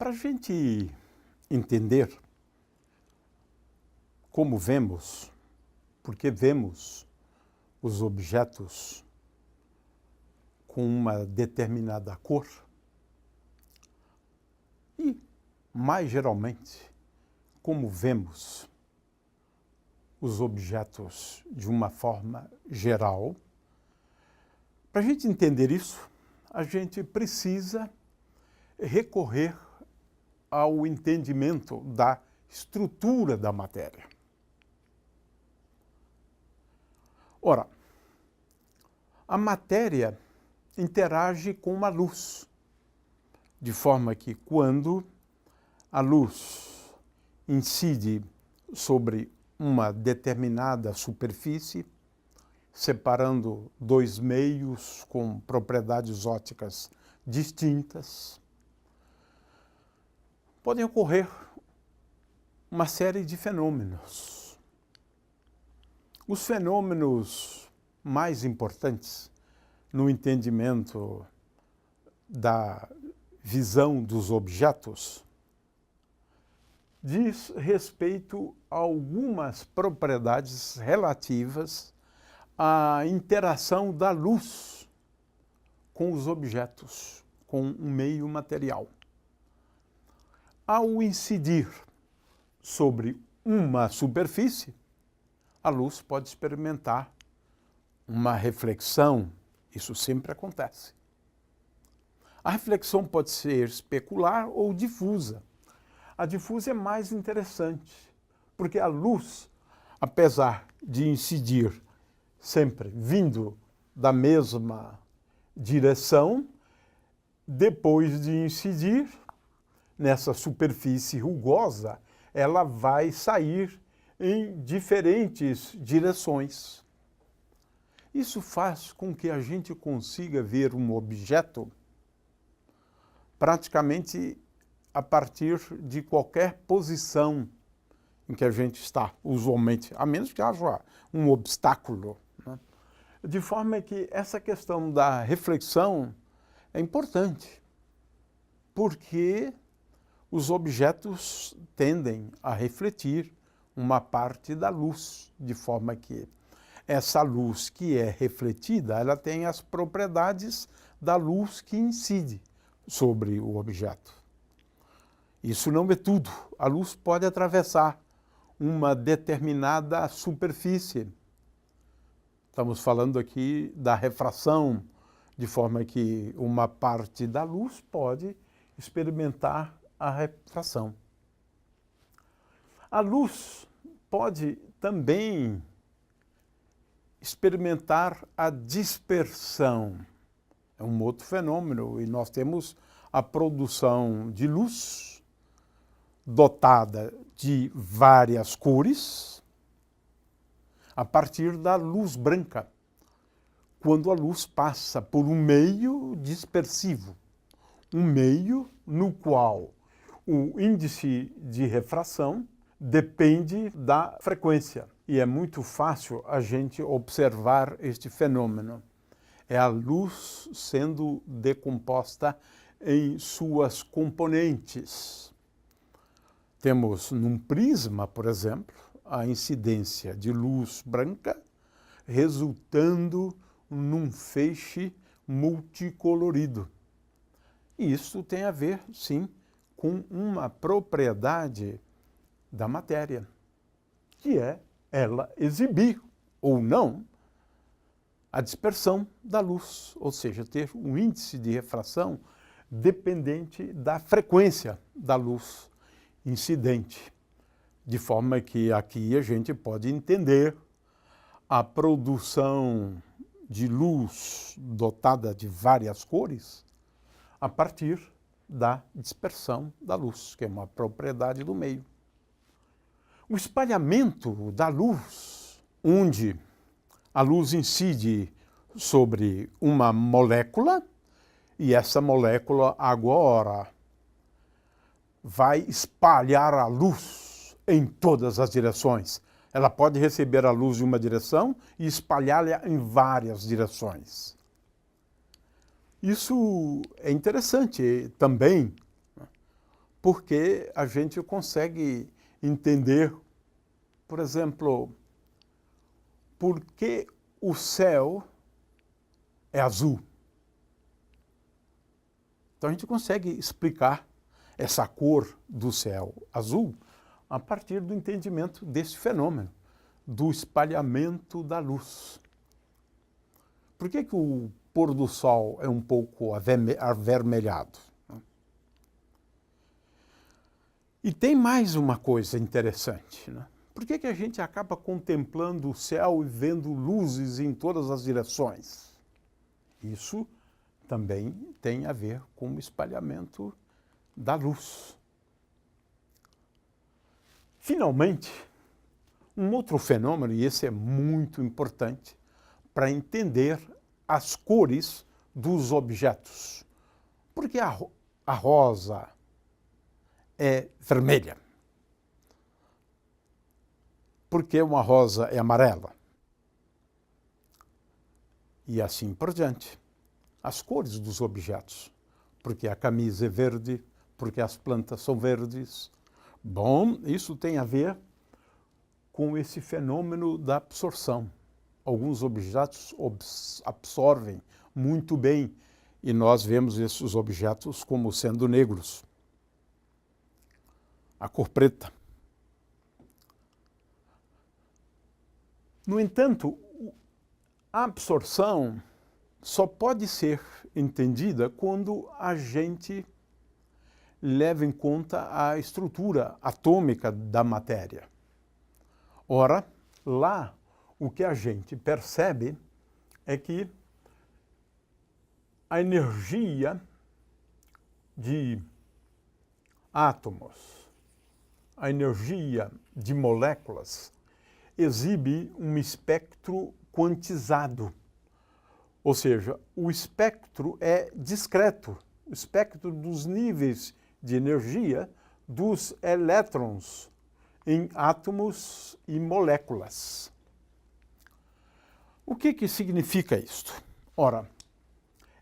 Para a gente entender como vemos, porque vemos os objetos com uma determinada cor e, mais geralmente, como vemos os objetos de uma forma geral. Para a gente entender isso, a gente precisa recorrer ao entendimento da estrutura da matéria. Ora, a matéria interage com a luz, de forma que quando a luz incide sobre uma determinada superfície, separando dois meios com propriedades ópticas distintas, podem ocorrer uma série de fenômenos. Os fenômenos mais importantes no entendimento da visão dos objetos diz respeito a algumas propriedades relativas à interação da luz com os objetos, com um meio material. Ao incidir sobre uma superfície, a luz pode experimentar uma reflexão. Isso sempre acontece. A reflexão pode ser especular ou difusa. A difusa é mais interessante, porque a luz, apesar de incidir sempre vindo da mesma direção, depois de incidir nessa superfície rugosa, ela vai sair em diferentes direções. Isso faz com que a gente consiga ver um objeto praticamente a partir de qualquer posição em que a gente está, usualmente, a menos que haja um obstáculo, né? De forma que essa questão da reflexão é importante, porque os objetos tendem a refletir uma parte da luz, de forma que essa luz que é refletida, ela tem as propriedades da luz que incide sobre o objeto. Isso não é tudo. A luz pode atravessar uma determinada superfície. Estamos falando aqui da refração, de forma que uma parte da luz pode experimentar a refração. A luz pode também experimentar a dispersão. É um outro fenômeno, e nós temos a produção de luz dotada de várias cores a partir da luz branca, quando a luz passa por um meio dispersivo, um meio no qual o índice de refração depende da frequência. E é muito fácil a gente observar este fenômeno. É a luz sendo decomposta em suas componentes. Temos num prisma, por exemplo, a incidência de luz branca resultando num feixe multicolorido. E isso tem a ver, sim, com uma propriedade da matéria, que é ela exibir ou não a dispersão da luz, ou seja, ter um índice de refração dependente da frequência da luz incidente. De forma que aqui a gente pode entender a produção de luz dotada de várias cores a partir da dispersão da luz, que é uma propriedade do meio. O espalhamento da luz, onde a luz incide sobre uma molécula, e essa molécula agora vai espalhar a luz em todas as direções. Ela pode receber a luz de uma direção e espalhá-la em várias direções. Isso é interessante também, porque a gente consegue entender, por exemplo, por que o céu é azul. Então a gente consegue explicar essa cor do céu azul a partir do entendimento desse fenômeno, do espalhamento da luz. Por que o pôr do sol é um pouco avermelhado? E tem mais uma coisa interessante, né? Por que a gente acaba contemplando o céu e vendo luzes em todas as direções? Isso também tem a ver com o espalhamento da luz. Finalmente, um outro fenômeno, e esse é muito importante, para entender as cores dos objetos. Por que a rosa é vermelha? Por que uma rosa é amarela? E assim por diante. As cores dos objetos. Porque a camisa é verde, porque as plantas são verdes. Bom, isso tem a ver com esse fenômeno da absorção. Alguns objetos absorvem muito bem e nós vemos esses objetos como sendo negros. A cor preta. No entanto, a absorção só pode ser entendida quando a gente leva em conta a estrutura atômica da matéria. Ora, lá o que a gente percebe é que a energia de átomos, a energia de moléculas, exibe um espectro quantizado. Ou seja, o espectro é discreto, o espectro dos níveis de energia dos elétrons em átomos e moléculas. O que significa isto? Ora,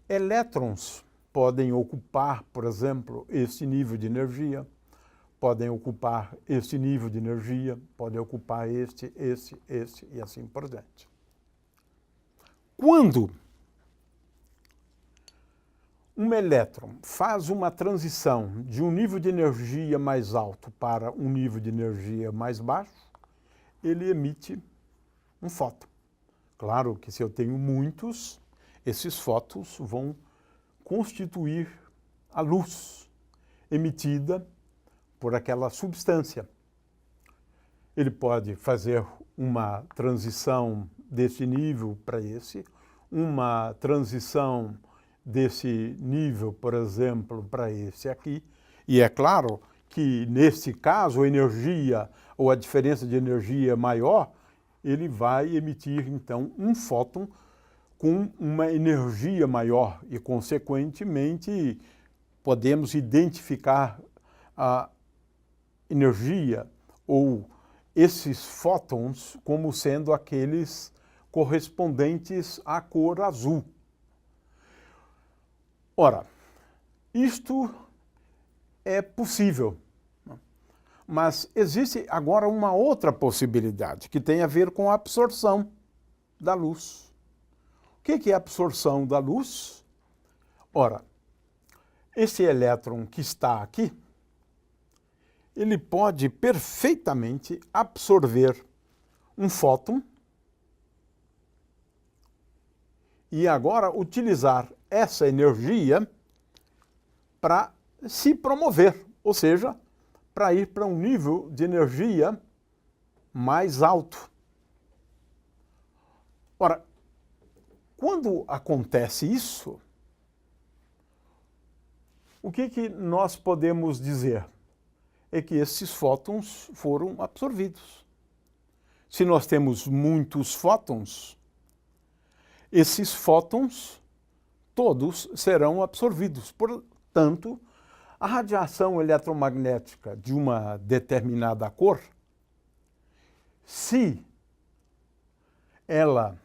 elétrons podem ocupar, por exemplo, este nível de energia, podem ocupar este nível de energia, podem ocupar este e assim por diante. Quando um elétron faz uma transição de um nível de energia mais alto para um nível de energia mais baixo, ele emite um fóton. Claro que se eu tenho muitos, esses fótons vão constituir a luz emitida por aquela substância. Ele pode fazer uma transição desse nível para esse, uma transição desse nível, por exemplo, para esse aqui. E é claro que, nesse caso, a energia ou a diferença de energia maior, ele vai emitir, então, um fóton com uma energia maior e, consequentemente, podemos identificar a energia ou esses fótons como sendo aqueles correspondentes à cor azul. Ora, isto é possível, mas existe agora uma outra possibilidade que tem a ver com a absorção da luz. O que é a absorção da luz? Ora, esse elétron que está aqui, ele pode perfeitamente absorver um fóton e agora utilizar essa energia para se promover, ou seja, para ir para um nível de energia mais alto. Ora, quando acontece isso, o que nós podemos dizer? É que esses fótons foram absorvidos. Se nós temos muitos fótons, esses fótons todos serão absorvidos. Portanto, a radiação eletromagnética de uma determinada cor, se ela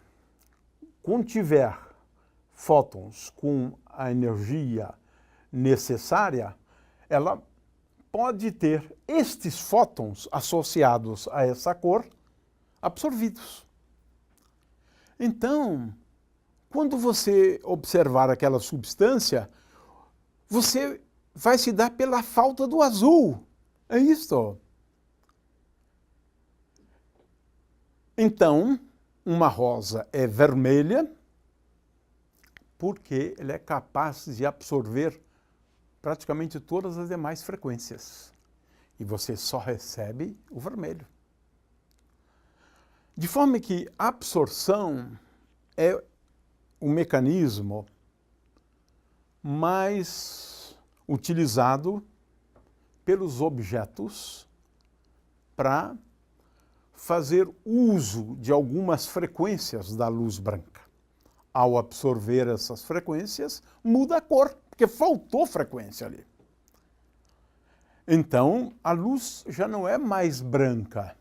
contiver fótons com a energia necessária, ela pode ter estes fótons associados a essa cor absorvidos. Então, quando você observar aquela substância, você vai se dar pela falta do azul. É isto. Então, uma rosa é vermelha porque ela é capaz de absorver praticamente todas as demais frequências. E você só recebe o vermelho. De forma que a absorção é o mecanismo mais utilizado pelos objetos para fazer uso de algumas frequências da luz branca. Ao absorver essas frequências, muda a cor, porque faltou frequência ali. Então, a luz já não é mais branca.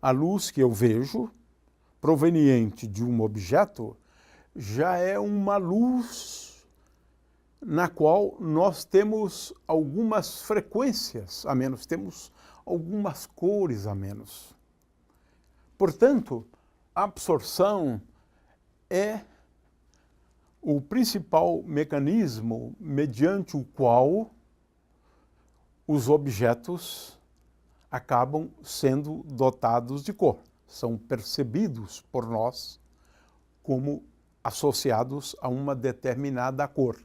A luz que eu vejo, proveniente de um objeto, já é uma luz na qual nós temos algumas frequências a menos, temos algumas cores a menos. Portanto, a absorção é o principal mecanismo mediante o qual os objetos acabam sendo dotados de cor. São percebidos por nós como associados a uma determinada cor.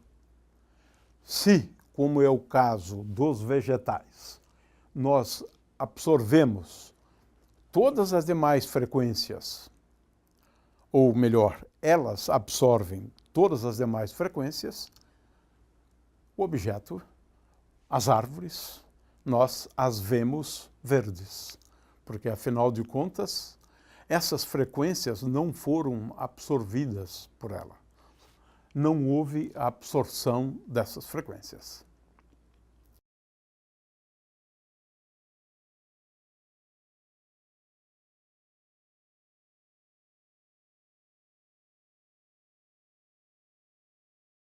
Se, como é o caso dos vegetais, nós absorvemos todas as demais frequências, ou melhor, elas absorvem todas as demais frequências, o objeto, as árvores, nós as vemos verdes, porque afinal de contas, essas frequências não foram absorvidas por ela. Não houve a absorção dessas frequências.